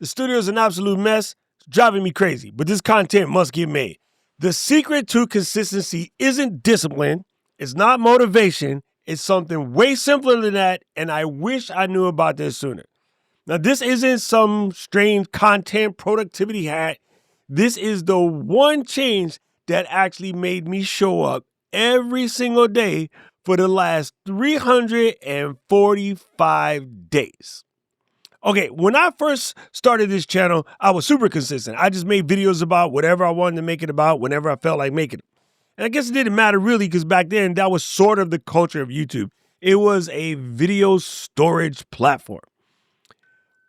The studio is an absolute mess. It's driving me crazy, but this content must get made. The secret to consistency isn't discipline. It's not motivation. It's something way simpler than that, and I wish I knew about this sooner. Now, this isn't some strange content productivity hack. This is the one change that actually made me show up every single day for the last 345 days. Okay, when I first started this channel, I was super consistent. I just made videos about whatever I wanted to make it about whenever I felt like making it. And I guess it didn't matter really because back then that was sort of the culture of YouTube. It was a video storage platform.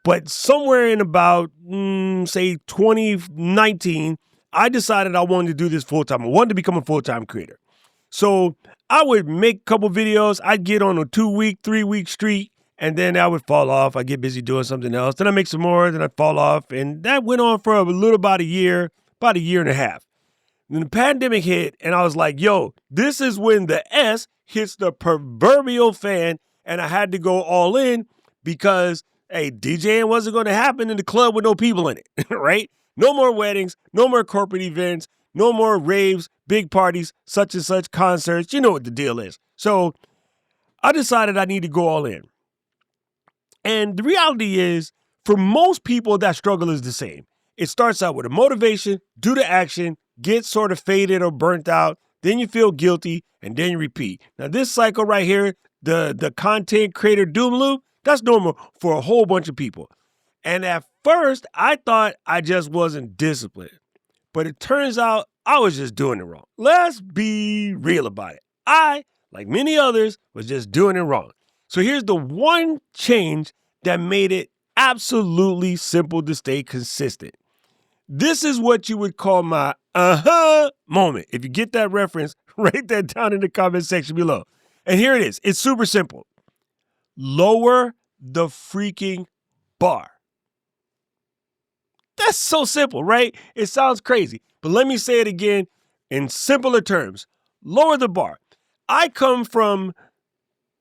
But somewhere in about, say, 2019, I decided I wanted to do this full-time. I wanted to become a full-time creator. So I would make a couple videos. I'd get on a 2-week, 3-week streak, and then I would fall off. I'd get busy doing something else. Then I'd make some more, then I'd fall off. And that went on for about a year and a half. Then the pandemic hit, and I was like, yo, this is when the S hits the proverbial fan, and I had to go all in because, hey, DJing wasn't going to happen in the club with no people in it, right? No more weddings, no more corporate events, no more raves, big parties, such and such concerts. You know what the deal is. So I decided I need to go all in. And the reality is, for most people, that struggle is the same. It starts out with a motivation, do the action, get sort of faded or burnt out, then you feel guilty, and then you repeat. Now, this cycle right here, the content creator doom loop, that's normal for a whole bunch of people. And at first, I thought I just wasn't disciplined. But it turns out I was just doing it wrong. Let's be real about it. I, like many others, was just doing it wrong. So here's the one change that made it absolutely simple to stay consistent. This is what you would call my moment. If you get that reference, write that down in the comment section below. And here it is. It's super simple. Lower the freaking bar. That's so simple, right? It sounds crazy, but let me say it again in simpler terms. Lower the bar. I come from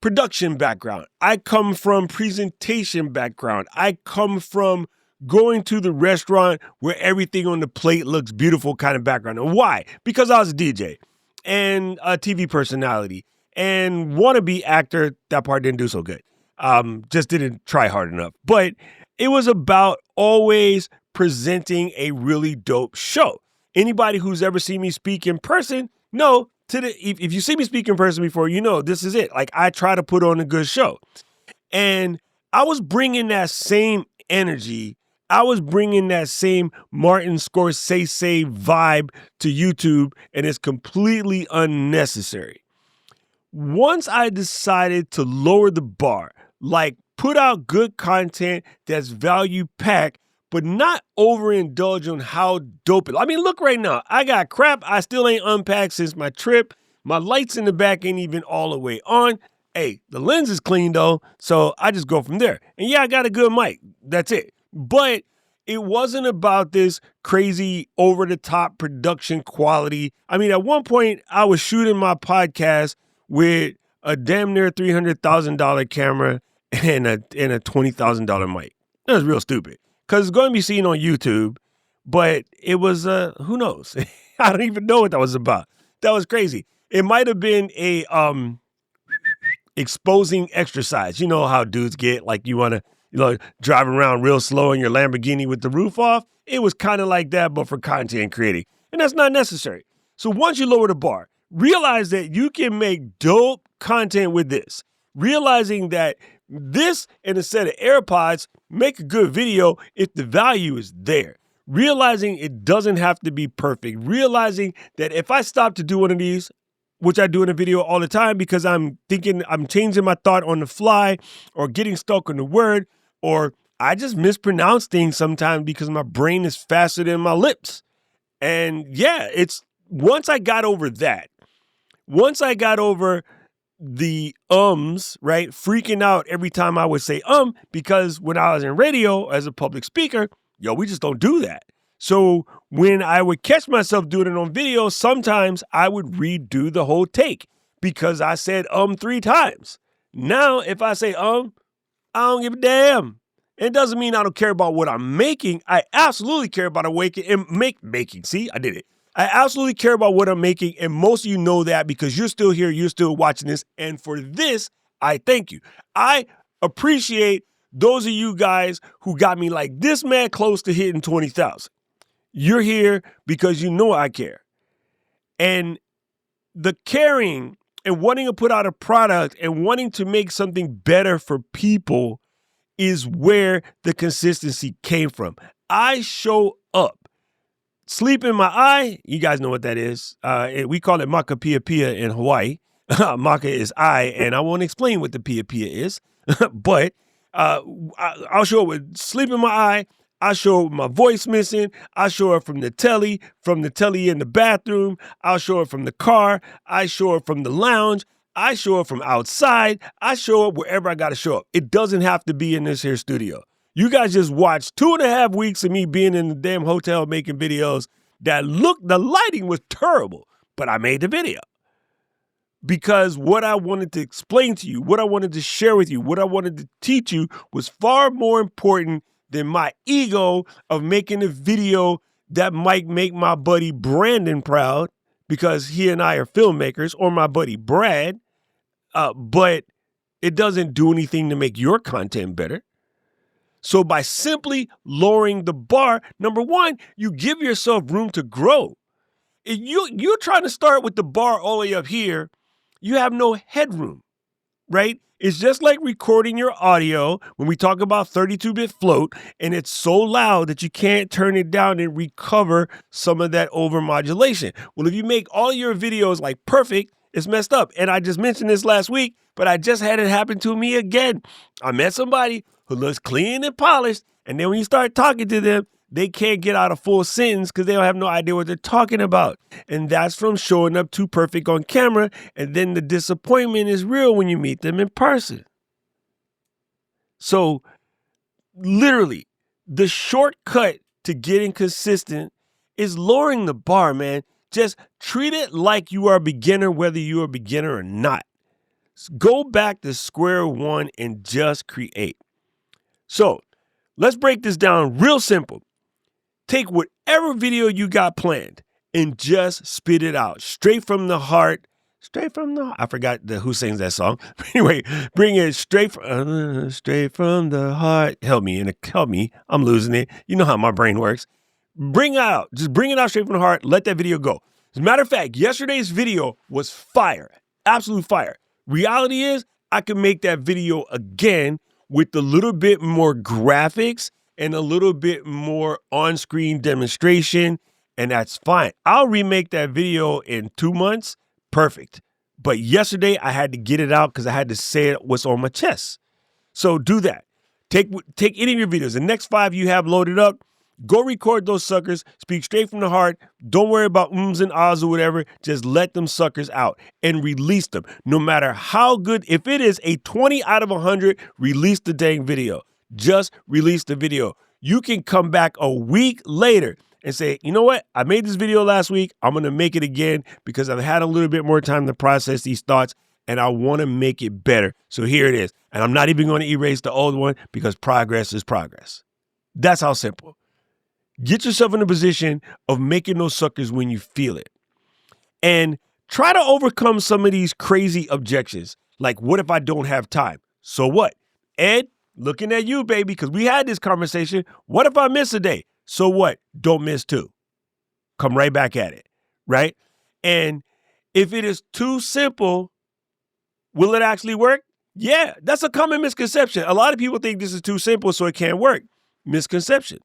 production background. I come from presentation background. I come from going to the restaurant where everything on the plate looks beautiful kind of background. And why? Because I was a DJ and a TV personality and wannabe actor. That part didn't do so good. Just didn't try hard enough. But it was about always presenting a really dope show. Anybody who's ever seen me speak in person, know if you see me speak in person before, you know this is it. Like, I try to put on a good show. And I was bringing that same energy. I was bringing that same Martin Scorsese vibe to YouTube, and it's completely unnecessary. Once I decided to lower the bar, like put out good content that's value-packed, but not overindulge on how dope it is. I mean, look right now. I got crap I still ain't unpacked since my trip. My lights in the back ain't even all the way on. Hey, the lens is clean though, so I just go from there. And yeah, I got a good mic. That's it. But it wasn't about this crazy over-the-top production quality. I mean, at one point, I was shooting my podcast with a damn near $300,000 camera and a $20,000 mic. That was real stupid. Because it's going to be seen on YouTube, but it was, who knows? I don't even know what that was about. That was crazy. It might have been a exposing exercise. You know how dudes get, like you want to drive around real slow in your Lamborghini with the roof off? It was kind of like that, but for content creating. And that's not necessary. So once you lower the bar, realize that you can make dope content with this. Realizing that this and a set of AirPods make a good video if the value is there. Realizing it doesn't have to be perfect. Realizing that if I stop to do one of these, which I do in a video all the time because I'm changing my thought on the fly or getting stuck on the word, or I just mispronounce things sometimes because my brain is faster than my lips. And yeah, once I got over that, once I got over the right? Freaking out every time I would say because when I was in radio as a public speaker, we just don't do that. So when I would catch myself doing it on video, sometimes I would redo the whole take because I said 3 times. Now, if I say I don't give a damn. It doesn't mean I don't care about what I'm making. I absolutely care about making and making. See, I did it. I absolutely care about what I'm making, and most of you know that because you're still here, you're still watching this, and for this, I thank you. I appreciate those of you guys who got me like this man close to hitting 20,000. You're here because you know I care. And the caring and wanting to put out a product and wanting to make something better for people is where the consistency came from. I show up. Sleep in my eye, you guys know what that is. We call it maka pia pia in Hawaii. Maka is eye, and I won't explain what the pia pia is, but I'll show up with sleep in my eye. I show up with my voice missing. I show up from the telly in the bathroom. I'll show up from the car. I show up from the lounge. I show up from outside. I show up wherever I got to show up. It doesn't have to be in this here studio. You guys just watched 2.5 weeks of me being in the damn hotel making videos that the lighting was terrible, but I made the video. Because what I wanted to explain to you, what I wanted to share with you, what I wanted to teach you was far more important than my ego of making a video that might make my buddy Brandon proud because he and I are filmmakers, or my buddy Brad, but it doesn't do anything to make your content better. So by simply lowering the bar, number one, you give yourself room to grow. If you're trying to start with the bar all the way up here, you have no headroom, right? It's just like recording your audio when we talk about 32-bit float, and it's so loud that you can't turn it down and recover some of that overmodulation. Well, if you make all your videos like perfect, it's messed up. And I just mentioned this last week, but I just had it happen to me again. I met somebody who looks clean and polished, and then when you start talking to them, they can't get out a full sentence because they don't have no idea what they're talking about. And that's from showing up too perfect on camera, and then the disappointment is real when you meet them in person. So literally, the shortcut to getting consistent is lowering the bar, man. Just treat it like you are a beginner, whether you're a beginner or not. Go back to square one and just create. So let's break this down real simple. Take whatever video you got planned and just spit it out straight from the heart. I forgot who sings that song. Anyway, bring it straight from the heart. Help me. I'm losing it. You know how my brain works. Bring it out straight from the heart. Let that video go. As a matter of fact, yesterday's video was fire, absolute fire. Reality is I can make that video again with a little bit more graphics and a little bit more on-screen demonstration, and that's fine. I'll remake that video in 2 months. Perfect. But yesterday I had to get it out because I had to say what's on my chest. So do that. Take any of your videos. The next 5 you have loaded up, go record those suckers. Speak straight from the heart. Don't worry about ums and ahs or whatever. Just let them suckers out and release them. No matter how good, if it is a 20 out of 100, release the dang video. Just release the video. You can come back a week later and say, you know what? I made this video last week. I'm going to make it again because I've had a little bit more time to process these thoughts and I want to make it better. So here it is. And I'm not even going to erase the old one because progress is progress. That's how simple. Get yourself in a position of making those suckers when you feel it. And try to overcome some of these crazy objections. Like, what if I don't have time? So what? Ed, looking at you, baby, because we had this conversation. What if I miss a day? So what? Don't miss 2. Come right back at it, right? And if it is too simple, will it actually work? Yeah, that's a common misconception. A lot of people think this is too simple, so it can't work. Misconception.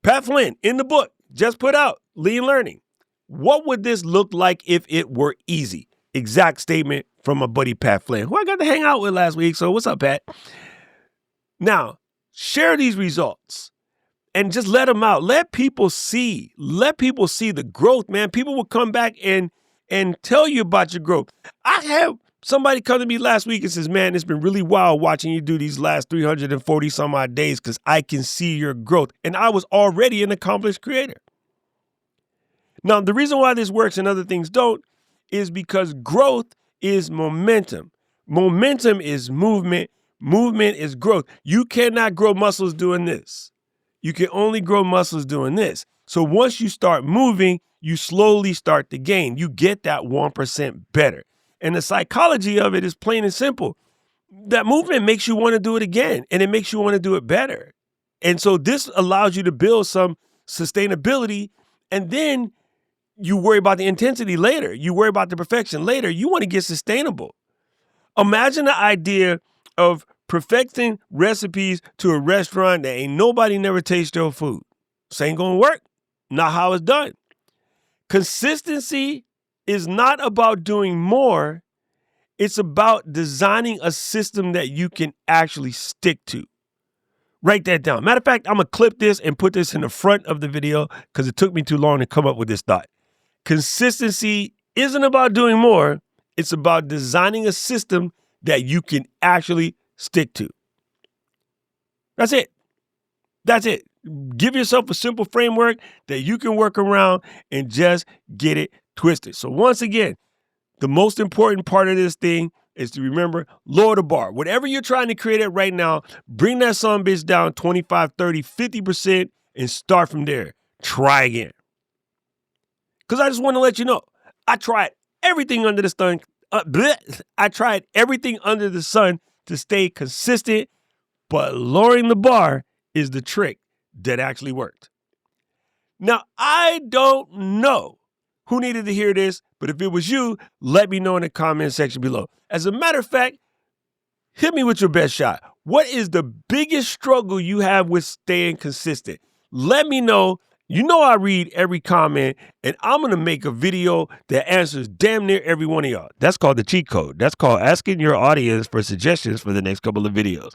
Pat Flynn, in the book, just put out, Lean Learning. What would this look like if it were easy? Exact statement from my buddy Pat Flynn, who I got to hang out with last week. So what's up, Pat? Now, share these results and just let them out. Let people see. Let people see the growth, man. People will come back and tell you about your growth. I have somebody come to me last week and says, man, it's been really wild watching you do these last 340 some odd days because I can see your growth. And I was already an accomplished creator. Now, the reason why this works and other things don't is because growth is momentum. Momentum is movement. Movement is growth. You cannot grow muscles doing this. You can only grow muscles doing this. So once you start moving, you slowly start to gain. You get that 1% better. And the psychology of it is plain and simple. That movement makes you want to do it again, and it makes you want to do it better. And so this allows you to build some sustainability, and then you worry about the intensity later. You worry about the perfection later. You want to get sustainable. Imagine the idea of perfecting recipes to a restaurant that ain't nobody never tasted your food. This ain't gonna work. Not how it's done. Consistency is not about doing more. It's about designing a system that you can actually stick to. Write that down. Matter of fact, I'm gonna clip this and put this in the front of the video because it took me too long to come up with this thought. Consistency isn't about doing more. It's about designing a system that you can actually stick to. That's it. That's it. Give yourself a simple framework that you can work around and just get it twisted. So once again, the most important part of this thing is to remember, lower the bar. Whatever you're trying to create at right now, bring that son bitch down 25, 30, 50% and start from there. Try again. Because I just want to let you know, I tried everything under the sun. I tried everything under the sun to stay consistent, but lowering the bar is the trick that actually worked. Now, I don't know who needed to hear this, but if it was you, let me know in the comment section below. As a matter of fact, hit me with your best shot. What is the biggest struggle you have with staying consistent? Let me know. You know I read every comment, and I'm going to make a video that answers damn near every one of y'all. That's called the cheat code. That's called asking your audience for suggestions for the next couple of videos.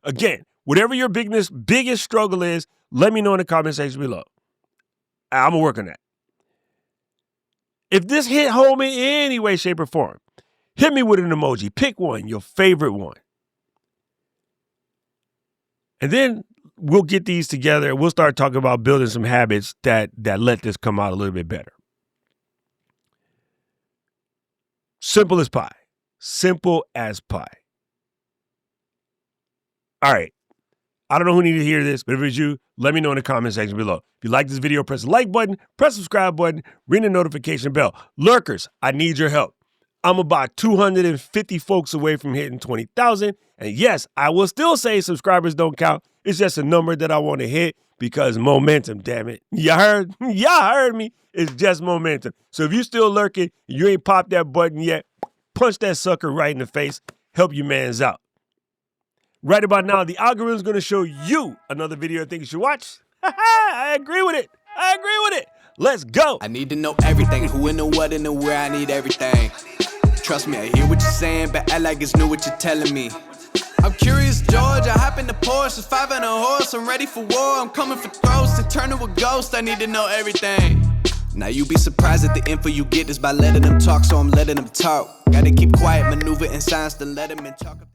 Again, whatever your biggest struggle is, let me know in the comment section below. I'm going to work on that. If this hit home in any way, shape, or form, hit me with an emoji. Pick one, your favorite one. And then we'll get these together. We'll start talking about building some habits that let this come out a little bit better. Simple as pie. Simple as pie. All right. I don't know who needed to hear this, but if it's you, let me know in the comment section below. If you like this video, press the like button, press the subscribe button, ring the notification bell. Lurkers, I need your help. I'm about 250 folks away from hitting 20,000. And yes, I will still say subscribers don't count. It's just a number that I want to hit because momentum, damn it. Y'all heard? Y'all heard me. It's just momentum. So if you still lurking, you ain't popped that button yet, punch that sucker right in the face. Help your mans out. Right about now, the algorithm is going to show you another video I think you should watch. I agree with it. I agree with it. Let's go. I need to know everything. Who and the what and the where. I need everything. Trust me, I hear what you're saying, but act like it's new what you're telling me. I'm curious, George. I hop in the Porsche, 5 and a horse. I'm ready for war. I'm coming for throats to turn to a ghost. I need to know everything. Now you be surprised at the info you get is by letting them talk, so I'm letting them talk. Gotta keep quiet, maneuver in silence, then let them in talk.